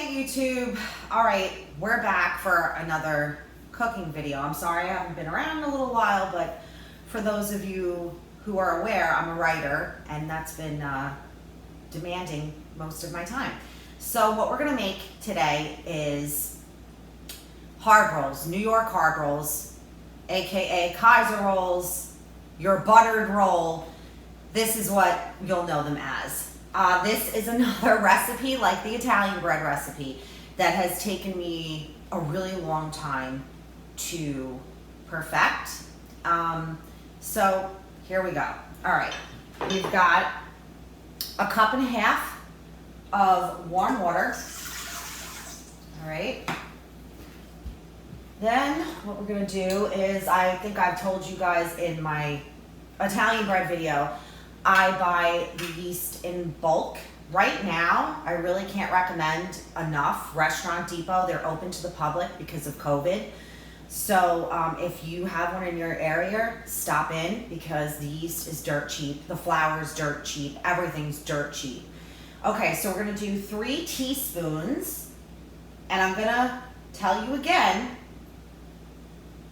Hey YouTube. All right, we're back for another cooking video. I'm sorry I haven't been around in a little while, but for those of you who are aware, I'm a writer and that's been demanding most of my time. So what we're gonna make today is hard rolls, New York hard rolls, AKA Kaiser rolls, your buttered roll. This is what you'll know them as. This is another recipe like the Italian bread recipe that has taken me a really long time to perfect. So here we go. All right, we've got a cup and a half of warm water. All right. Then what we're gonna do is, I think I've told you guys in my Italian bread video, I buy the yeast in bulk. Right now, I really can't recommend enough Restaurant Depot. They're open to the public because of COVID. So if you have one in your area, stop in because the yeast is dirt cheap. The flour is dirt cheap. Everything's dirt cheap. Okay, so we're gonna do 3 teaspoons. And I'm gonna tell you again,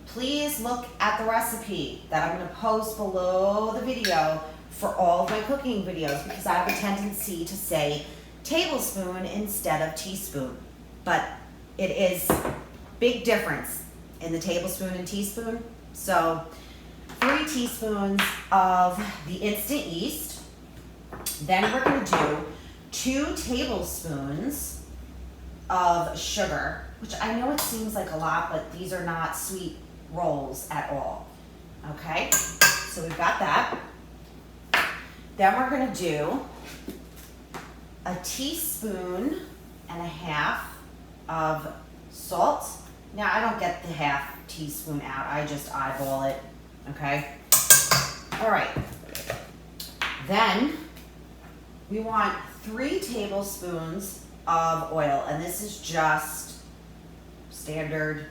please look at the recipe that I'm gonna post below the video for all of my cooking videos, because I have a tendency to say tablespoon instead of teaspoon. But it is big difference in the tablespoon and teaspoon. So 3 teaspoons of the instant yeast. Then we're gonna do 2 tablespoons of sugar, which I know it seems like a lot, but these are not sweet rolls at all. Okay, so we've got that. Then we're gonna do a teaspoon and a half of salt. Now I don't get the half teaspoon out, I just eyeball it, okay? All right, then we want 3 tablespoons of oil, and this is just standard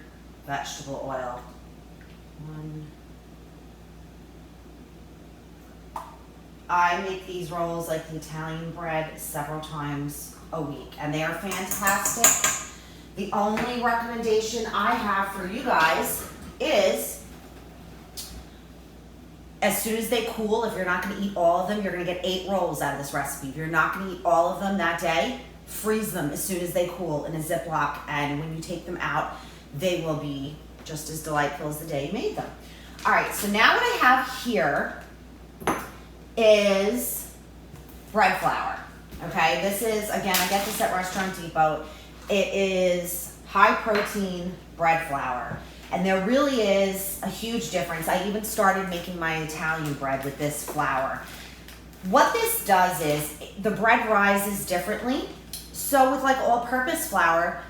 vegetable oil. I make these rolls like the Italian bread several times a week, and they are fantastic. The only recommendation I have for you guys is, as soon as they cool, if you're not gonna eat all of them, you're gonna get 8 rolls out of this recipe. If you're not gonna eat all of them that day, freeze them as soon as they cool in a Ziploc, and when you take them out, they will be just as delightful as the day you made them. All right, so now what I have here is bread flour. Okay, this is, again, I get this at Restaurant Depot. It is high protein bread flour, and there really is a huge difference. I even started making my Italian bread with this flour. What this does is, the bread rises differently. So with like all-purpose flour,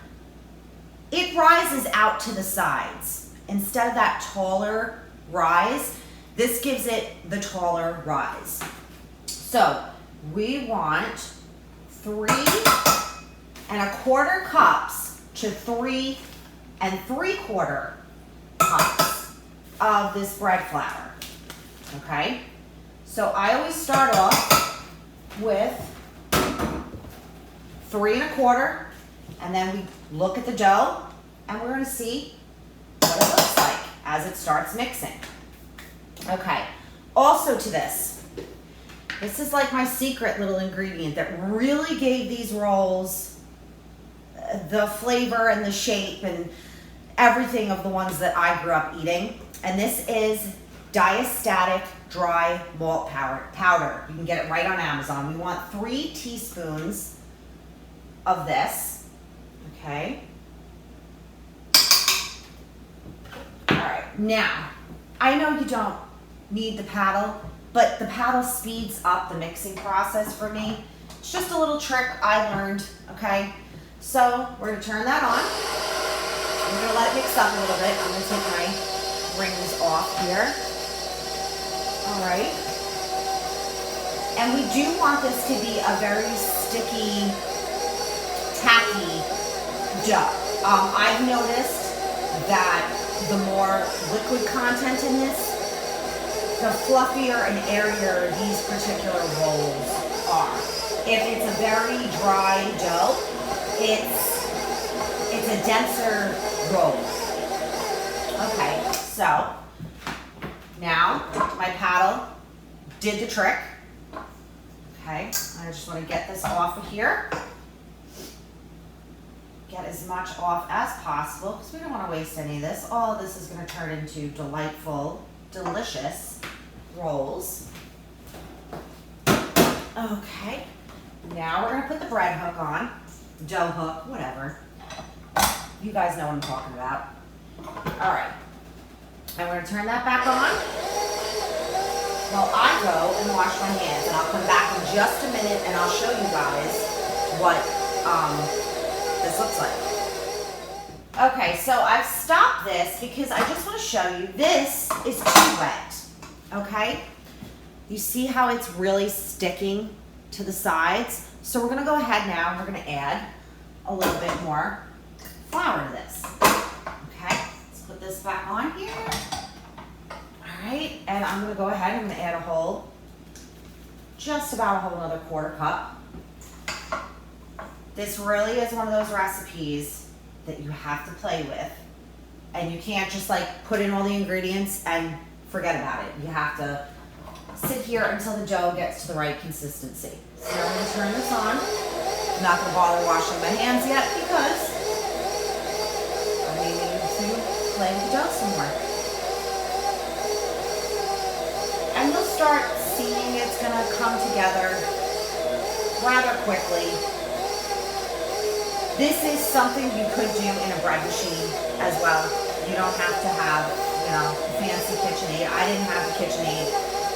it rises out to the sides. Instead of that taller rise, this gives it the taller rise. So we want 3 1/4 cups to 3 3/4 cups of this bread flour. Okay? So I always start off with 3 1/4, and then we look at the dough and we're gonna see what it looks like as it starts mixing. Okay, also to this is like my secret little ingredient that really gave these rolls the flavor and the shape and everything of the ones that I grew up eating. And this is diastatic dry malt powder. You can get it right on Amazon. We want 3 teaspoons of this, okay? All right, now, I know you don't need the paddle, but the paddle speeds up the mixing process for me. It's just a little trick I learned, okay? So we're gonna turn that on. I'm gonna let it mix up a little bit. I'm gonna take my rings off here. All right. And we do want this to be a very sticky, tacky dough. I've noticed that the more liquid content in this, the fluffier and airier these particular rolls are. If it's a very dry dough, it's denser rolls. Okay, so now my paddle did the trick. Okay, I just want to get this off of here. Get as much off as possible because we don't want to waste any of this. All of this is going to turn into delightful, delicious rolls. Okay, now we're going to put the bread hook on, dough hook, whatever. You guys know what I'm talking about. All right, and we're going to turn that back on while I go and wash my hands, and I'll come back in just a minute and I'll show you guys what this looks like. Okay, so I've stopped this because I just want to show you this is too wet. Okay, you see how it's really sticking to the sides? So we're going to go ahead now and we're going to add a little bit more flour to this. Okay, let's put this back on here. All right, and I'm going to go ahead and I'm going to add just about a whole another quarter cup. This really is one of those recipes that you have to play with, and you can't just like put in all the ingredients and forget about it. You have to sit here until the dough gets to the right consistency. So now I'm going to turn this on. I'm not going to bother washing my hands yet because I need to play with the dough some more. And you'll start seeing it's going to come together rather quickly. This is something you could do in a bread machine as well. You don't have to have, a fancy KitchenAid. I didn't have a KitchenAid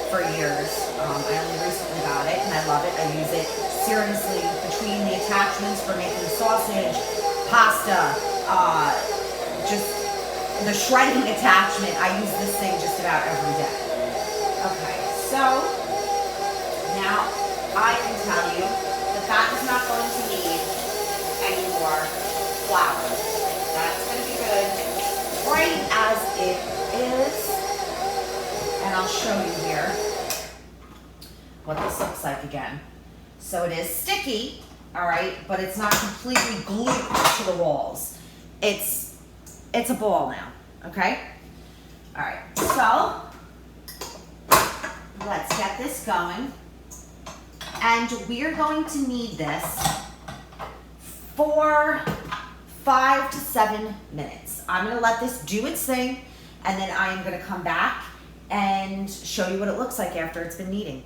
for years. I only recently got it and I love it. I use it seriously between the attachments for making sausage, pasta, just the shredding attachment. I use this thing just about every day. Okay, so now I can tell you that is not going to need any more flour. That's going to be good right as it is. And I'll show you here what this looks like again. So it is sticky, all right, but it's not completely glued to the walls. It's a ball now, okay? All right, so let's get this going. And we're going to knead this for 5 to 7 minutes. I'm going to let this do its thing, and then I am going to come back and show you what it looks like after it's been kneading.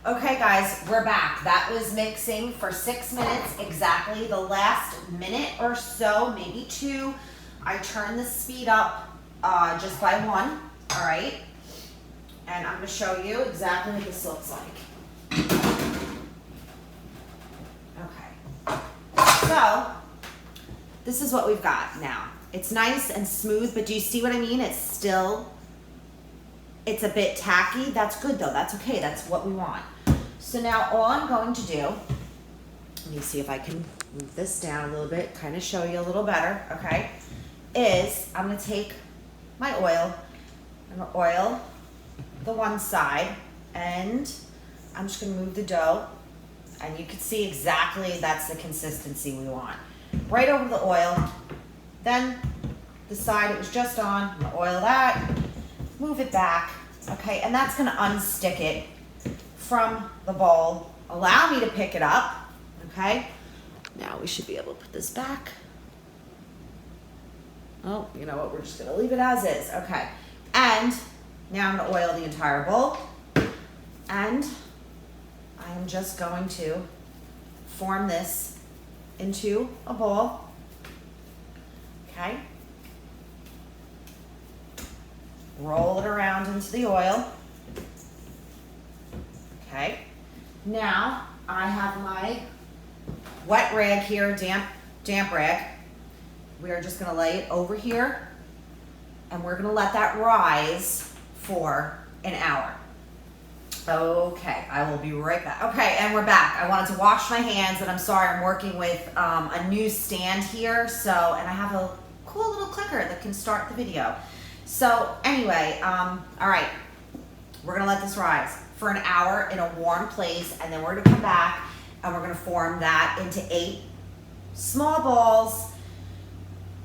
Okay guys, we're back. That was mixing for 6 minutes exactly. The last minute or so, maybe 2, I turned the speed up just by 1, all right? And I'm going to show you exactly what this looks like. Okay. So, this is what we've got now. It's nice and smooth, but do you see what I mean? It's a bit tacky. That's good though, that's okay, that's what we want. So now all I'm going to do, let me see if I can move this down a little bit, kind of show you a little better, okay, is I'm gonna take my oil, I'm gonna oil the one side, and I'm just gonna move the dough, and you can see exactly that's the consistency we want. Right over the oil, then the side it was just on, I'm gonna oil that, move it back, okay, and that's gonna unstick it from the bowl. Allow me to pick it up, okay? Now we should be able to put this back. Oh, you know what, we're just gonna leave it as is, okay. And now I'm gonna oil the entire bowl, and I am just going to form this into a ball, okay? Roll it around into the oil. Okay, now I have my wet rag here, damp rag. We are just gonna lay it over here, and we're gonna let that rise for an hour. Okay, I will be right back. Okay, and we're back. I wanted to wash my hands, and I'm sorry, I'm working with a new stand here, and I have a cool little clicker that can start the video. So anyway, all right, we're gonna let this rise for an hour in a warm place, and then we're gonna come back and we're gonna form that into 8 small balls.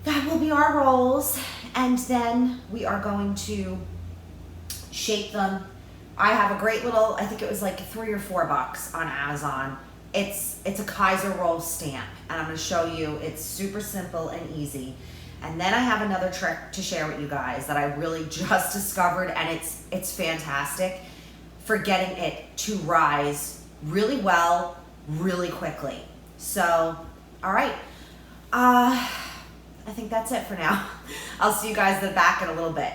God, will be our rolls, and then we are going to shape them. I have a great little, I think it was like $3 or $4 on Amazon. It's a Kaiser roll stamp, and I'm going to show you. It's super simple and easy. And then I have another trick to share with you guys that I really just discovered, and it's fantastic for getting it to rise really well, really quickly. So, all right. I think that's it for now. I'll see you guys in the back in a little bit.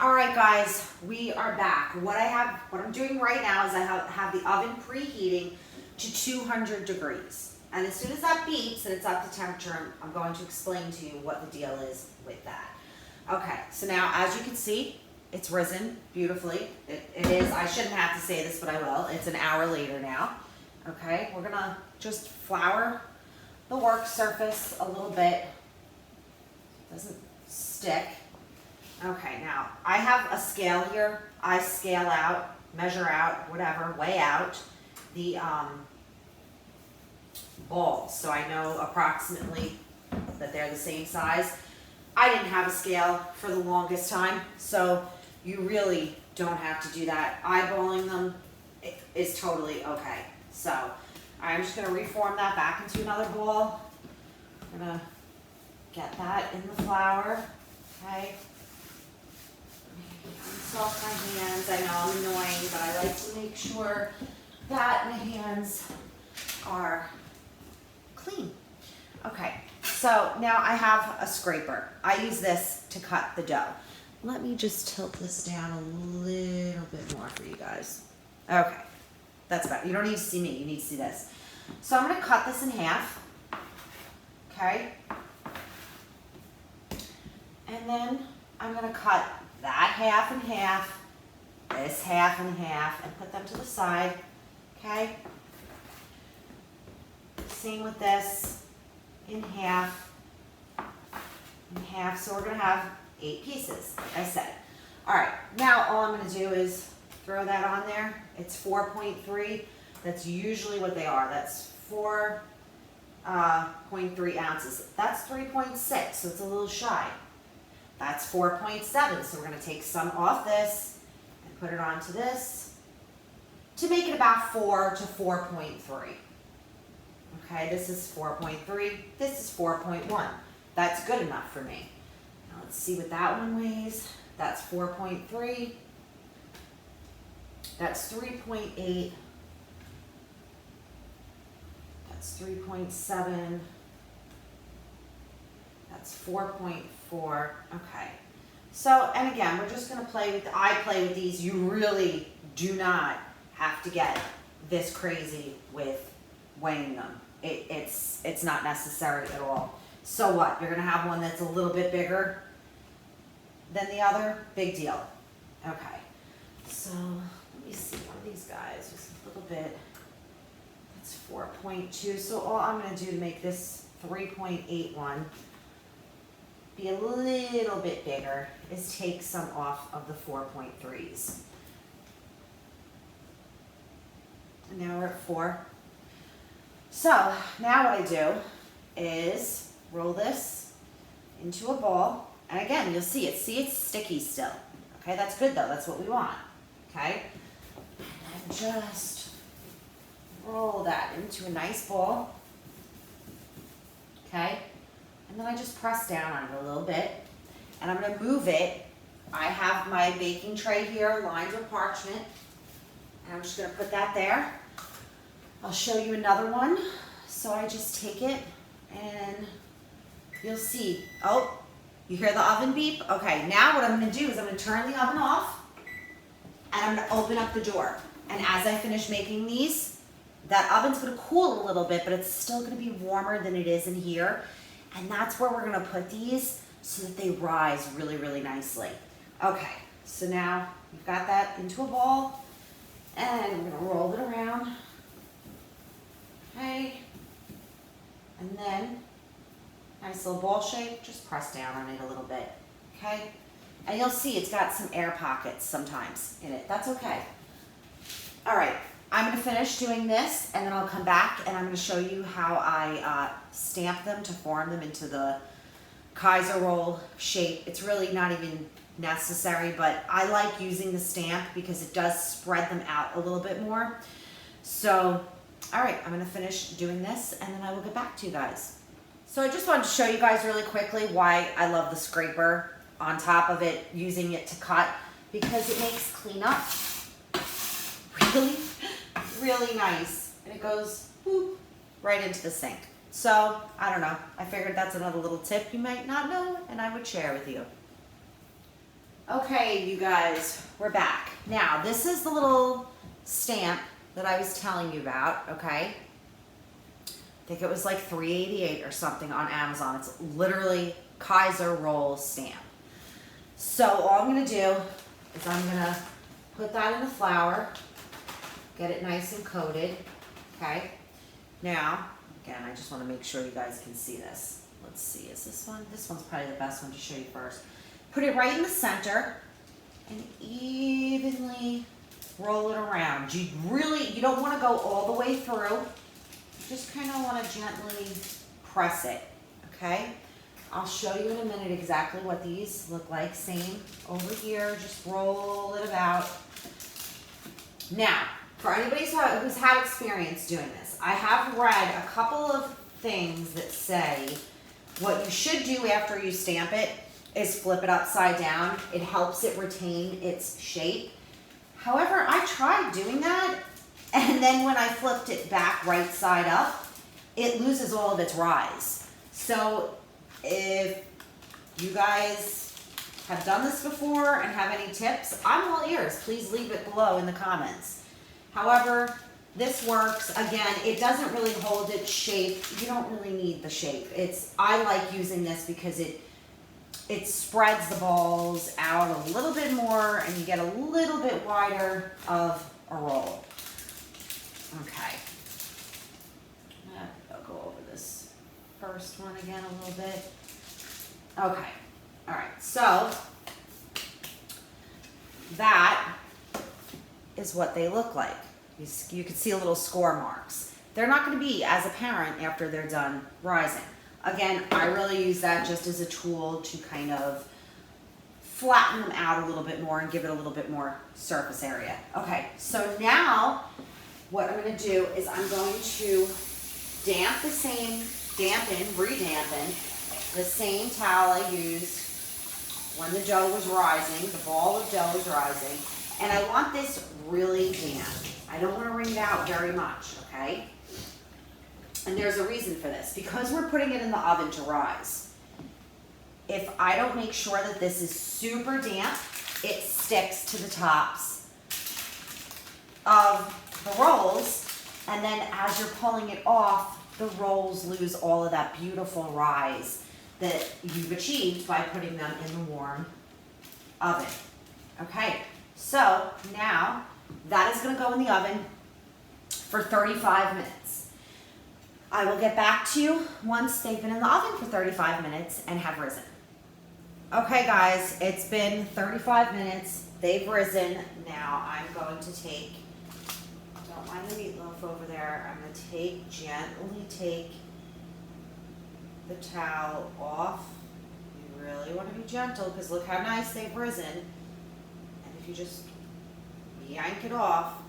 All right, guys, we are back. What I'm doing right now is I have the oven preheating to 200 degrees. And as soon as that beeps and it's up to temperature, I'm going to explain to you what the deal is with that. Okay, so now as you can see, it's risen beautifully. It is, I shouldn't have to say this, but I will. It's an hour later now. Okay, we're gonna just flour the work surface a little bit. Doesn't stick. Okay, now I have a scale here. I scale out, measure out, whatever, weigh out the balls, so I know approximately that they're the same size. I didn't have a scale for the longest time, so you really don't have to do that. Eyeballing them is totally okay. So I'm just going to reform that back into another ball. I'm going to get that in the flour. Okay. Soak my hands. I know I'm annoying, but I like to make sure that my hands are clean. Okay, so now I have a scraper. I use this to cut the dough. Let me just tilt this down a little bit more for you guys. Okay, that's about it. You don't need to see me, you need to see this. So I'm gonna cut this in half, okay? And then I'm gonna cut that half in half, this half in half, and put them to the side, okay? Same with this, in half, so we're gonna have 8 pieces, like I said. All right, now all I'm gonna do is throw that on there. It's 4.3, that's usually what they are. That's 4.3 ounces. That's 3.6, so it's a little shy. That's 4.7, so we're gonna take some off this and put it onto this to make it about 4 to 4.3. Okay, this is 4.3, this is 4.1. That's good enough for me. Now let's see what that one weighs. That's 4.3. That's 3.8. That's 3.7. That's 4.4. Okay. So, and again, we're just going to I play with these. You really do not have to get this crazy with weighing them. It's not necessary at all. So what? You're going to have one that's a little bit bigger than the other? Big deal. Okay. So let me see one of these guys. Just a little bit. That's 4.2. So all I'm going to do to make this 3.81 be a little bit bigger is take some off of the 4.3s. And now we're at 4. So now what I do is roll this into a ball. And again, you'll see it's sticky still. Okay, that's good though, that's what we want. Okay, and just roll that into a nice ball. Okay, and then I just press down on it a little bit. And I'm gonna move it. I have my baking tray here lined with parchment. And I'm just gonna put that there. I'll show you another one. So I just take it and you'll see, oh, you hear the oven beep? Okay, now what I'm gonna do is I'm gonna turn the oven off and I'm gonna open up the door. And as I finish making these, that oven's gonna cool a little bit, but it's still gonna be warmer than it is in here. And that's where we're gonna put these so that they rise really, really nicely. Okay, so now we've got that into a ball and we're gonna roll it around. Okay, and then nice little ball shape, just press down on it a little bit, okay? And you'll see it's got some air pockets sometimes in it, that's okay. All right, I'm gonna finish doing this and then I'll come back and I'm gonna show you how I stamp them to form them into the Kaiser roll shape. It's really not even necessary, but I like using the stamp because it does spread them out a little bit more. So, all right, I'm gonna finish doing this and then I will get back to you guys. So I just wanted to show you guys really quickly why I love the scraper on top of it, using it to cut, because it makes cleanup really, really nice. And it goes whoop, right into the sink. So, I don't know. I figured that's another little tip you might not know and I would share with you. Okay, you guys, we're back. Now, this is the little stamp that I was telling you about, okay? I think it was like $3.88 or something on Amazon. It's literally Kaiser roll stamp. So all I'm gonna do is I'm gonna put that in the flour, get it nice and coated, okay? Now, again, I just wanna make sure you guys can see this. Let's see, is this one? This one's probably the best one to show you first. Put it right in the center and evenly roll it around. You don't wanna go all the way through. You just kinda wanna gently press it, okay? I'll show you in a minute exactly what these look like. Same over here, just roll it about. Now, for anybody who's had experience doing this, I have read a couple of things that say what you should do after you stamp it is flip it upside down. It helps it retain its shape. However, I tried doing that, and then when I flipped it back right side up, it loses all of its rise. So if you guys have done this before and have any tips, I'm all ears. Please leave it below in the comments. However, this works. Again, it doesn't really hold its shape. You don't really need the shape. I like using this because it spreads the balls out a little bit more and you get a little bit wider of a roll. Okay. I'll go over this first one again a little bit. Okay. All right. So that is what they look like. You can see a little score marks. They're not going to be as apparent after they're done rising. Again, I really use that just as a tool to kind of flatten them out a little bit more and give it a little bit more surface area. Okay, so now what I'm going to do is I'm going to re-dampen the same towel I used when the dough was rising, the ball of dough was rising, and I want this really damp. I don't want to wring it out very much, okay? And there's a reason for this. Because we're putting it in the oven to rise, if I don't make sure that this is super damp, it sticks to the tops of the rolls, and then as you're pulling it off, the rolls lose all of that beautiful rise that you've achieved by putting them in the warm oven. Okay, so now that is going to go in the oven for 35 minutes. I will get back to you once they've been in the oven for 35 minutes and have risen. Okay guys, it's been 35 minutes. They've risen. Now I'm going to take, don't mind the meatloaf over there, I'm going to gently take the towel off. You really want to be gentle because look how nice they've risen. And if you just yank it off,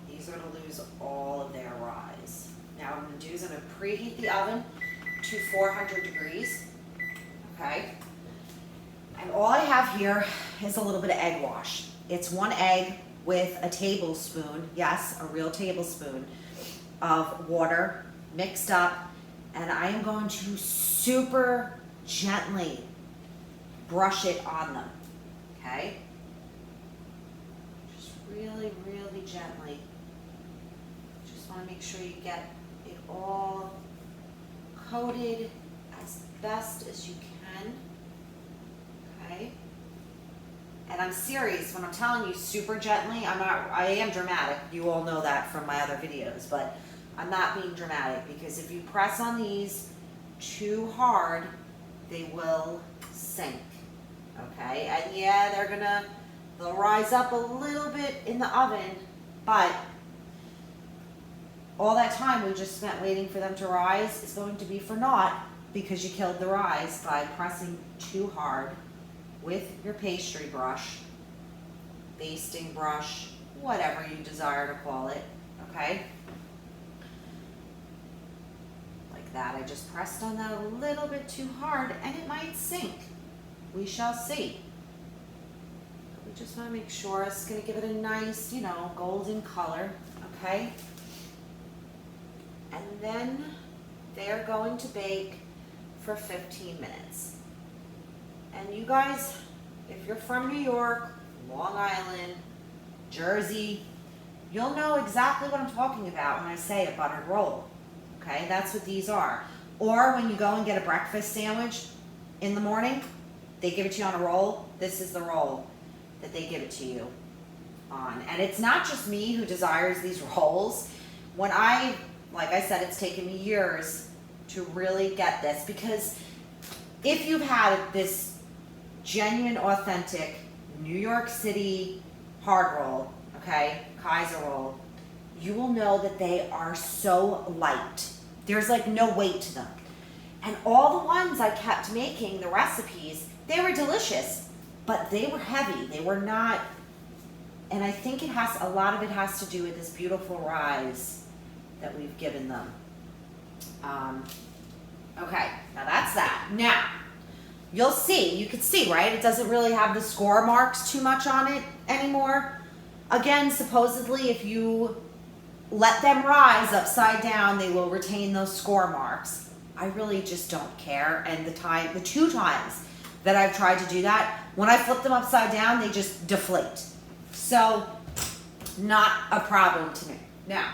these are going to lose all of their rise. Now what I'm going to do is I'm going to preheat the oven to 400 degrees, okay? And all I have here is a little bit of egg wash. It's 1 egg with a tablespoon, yes, a real tablespoon of water mixed up, and I am going to super gently brush it on them, okay? Just really, really gently. Just want to make sure you get it all coated as best as you can, okay? And I'm serious when I'm telling you super gently. I am dramatic. You all know that from my other videos, but I'm not being dramatic because if you press on these too hard, they will sink, okay? And yeah, they'll rise up a little bit in the oven, but all that time we just spent waiting for them to rise is going to be for naught because you killed the rise by pressing too hard with your pastry brush, basting brush, whatever you desire to call it, okay? Like that. I just pressed on that a little bit too hard and it might sink. We shall see. We just want to make sure it's going to give it a nice, you know, golden color, okay? And then they're going to bake for 15 minutes. And you guys, if you're from New York, Long Island, Jersey, you'll know exactly what I'm talking about when I say a buttered roll. Okay, that's what these are. Or when you go and get a breakfast sandwich in the morning, they give it to you on a roll. This is the roll that they give it to you on. And it's not just me who desires these rolls. Like I said, it's taken me years to really get this, because if you've had this genuine, authentic New York City hard roll, okay, Kaiser roll, you will know that they are so light. There's like no weight to them. And all the ones I kept making, the recipes, they were delicious, but they were heavy. They were not, and I think a lot of it has to do with this beautiful rise that we've given them. Okay, now that's that. Now, you can see, right? It doesn't really have the score marks too much on it anymore. Again, supposedly if you let them rise upside down, they will retain those score marks. I really just don't care. And the 2 times that I've tried to do that, when I flip them upside down, they just deflate. So, not a problem to me. Now,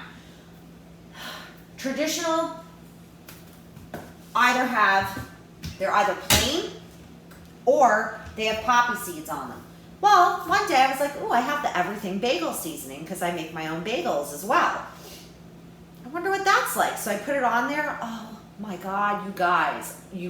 traditional, they're either plain or they have poppy seeds on them. Well, one day I was like, oh, I have the everything bagel seasoning because I make my own bagels as well. I wonder what that's like. So I put it on there. Oh my God, you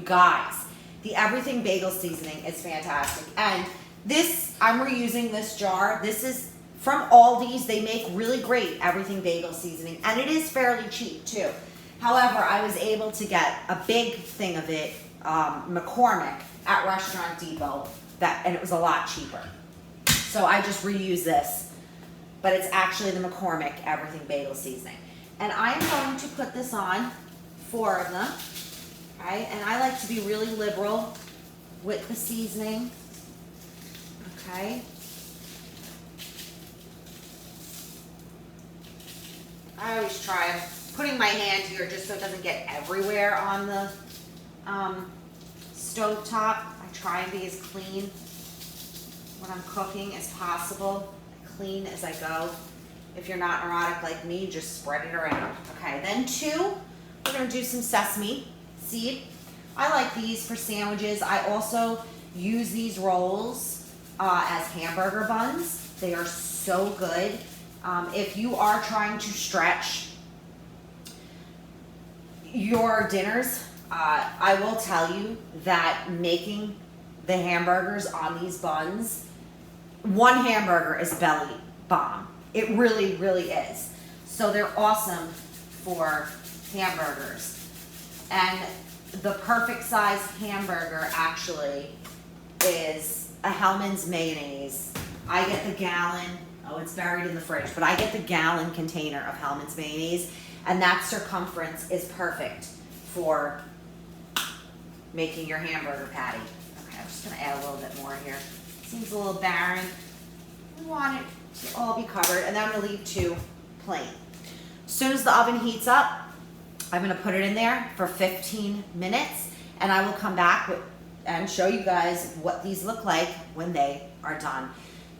guys, the everything bagel seasoning is fantastic. And this, I'm reusing this jar. This is from Aldi's. They make really great everything bagel seasoning, and it is fairly cheap too. However, I was able to get a big thing of it, McCormick, at Restaurant Depot, and it was a lot cheaper. So I just reuse this, but it's actually the McCormick everything bagel seasoning. And I'm going to put this on 4 of them, okay? And I like to be really liberal with the seasoning, okay? I always try putting my hand here just so it doesn't get everywhere on the stove top. I try and be as clean when I'm cooking as possible, clean as I go. If you're not neurotic like me, just spread it around. Okay, then 2, we're gonna do some sesame seed. I like these for sandwiches. I also use these rolls as hamburger buns. They are so good. If you are trying to stretch your dinners, I will tell you that making the hamburgers on these buns, 1 hamburger is belly bomb. It really, really is. So they're awesome for hamburgers. And the perfect size hamburger actually is a Hellmann's mayonnaise. I get the gallon, it's buried in the fridge, but I get the gallon container of Hellmann's mayonnaise, and that circumference is perfect for making your hamburger patty. Okay, I'm just gonna add a little bit more here. Seems a little barren. We want it to all be covered, and then I'm gonna leave 2 plain. As soon as the oven heats up, I'm gonna put it in there for 15 minutes, and I will come back and show you guys what these look like when they are done.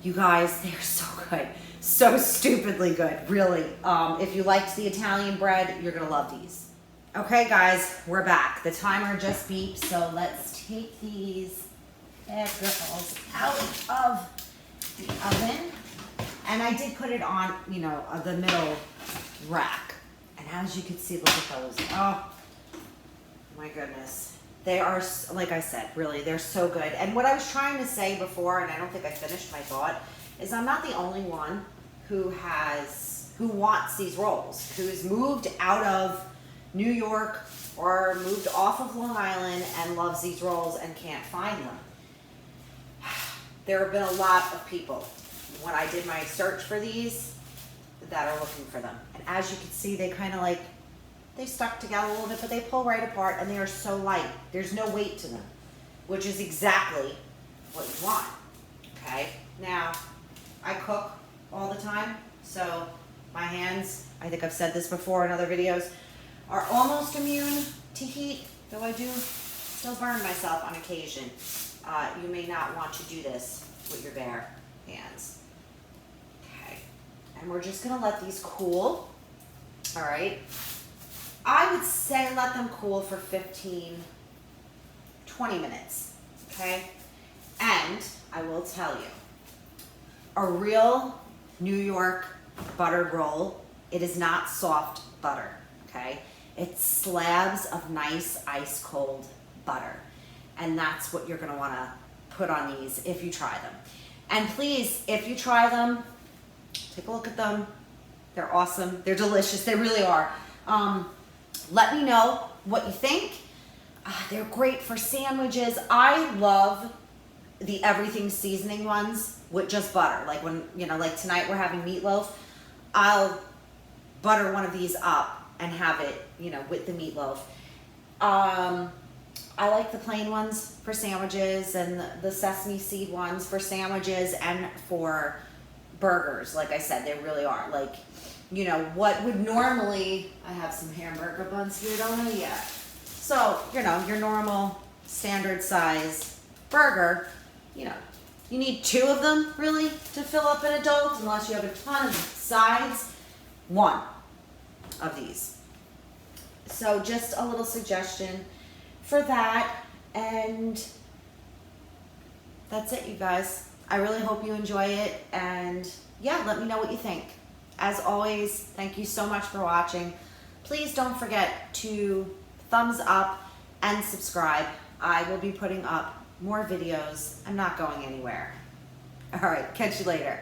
You guys, they're so good. So stupidly good, really. If you liked the Italian bread, you're gonna love these. Okay guys, we're back. The timer just beeped, so let's take these bad girls out of the oven. And I did put it on, the middle rack. And as you can see, look at those. Oh, my goodness. They are, like I said, really, they're so good. And what I was trying to say before, and I don't think I finished my thought, is I'm not the only one who wants these rolls, who's moved out of New York or moved off of Long Island and loves these rolls and can't find them. There have been a lot of people when I did my search for these that are looking for them. And as you can see, they kind of like, they stuck together a little bit, but they pull right apart and they are so light. There's no weight to them, which is exactly what you want, okay? Now, I cook all the time, so my hands, I think I've said this before in other videos, are almost immune to heat, though I do still burn myself on occasion. You may not want to do this with your bare hands. Okay, and we're just gonna let these cool, all right? I would say let them cool for 15, 20 minutes, okay? And I will tell you, a real New York buttered roll, it is not soft butter, okay? It's slabs of nice ice cold butter. And that's what you're gonna wanna put on these if you try them. And please, if you try them, take a look at them. They're awesome, they're delicious, they really are. Let me know what you think. They're great for sandwiches. I love the everything seasoning ones with just butter. Like when, you know, like tonight we're having meatloaf, I'll butter one of these up and have it, you know, with the meatloaf. I like the plain ones for sandwiches and the sesame seed ones for sandwiches and for burgers. Like I said, they really are. Like, you know, what would normally, I have some hamburger buns here, don't I? Yeah. So, you know, your normal standard size burger, you know, you need 2 of them really to fill up an adult unless you have a ton of sides. 1 of these. So just a little suggestion for that, and that's it, you guys. I really hope you enjoy it, and yeah, let me know what you think. As always, thank you so much for watching. Please don't forget to thumbs up and subscribe. I will be putting up more videos. I'm not going anywhere. All right, catch you later.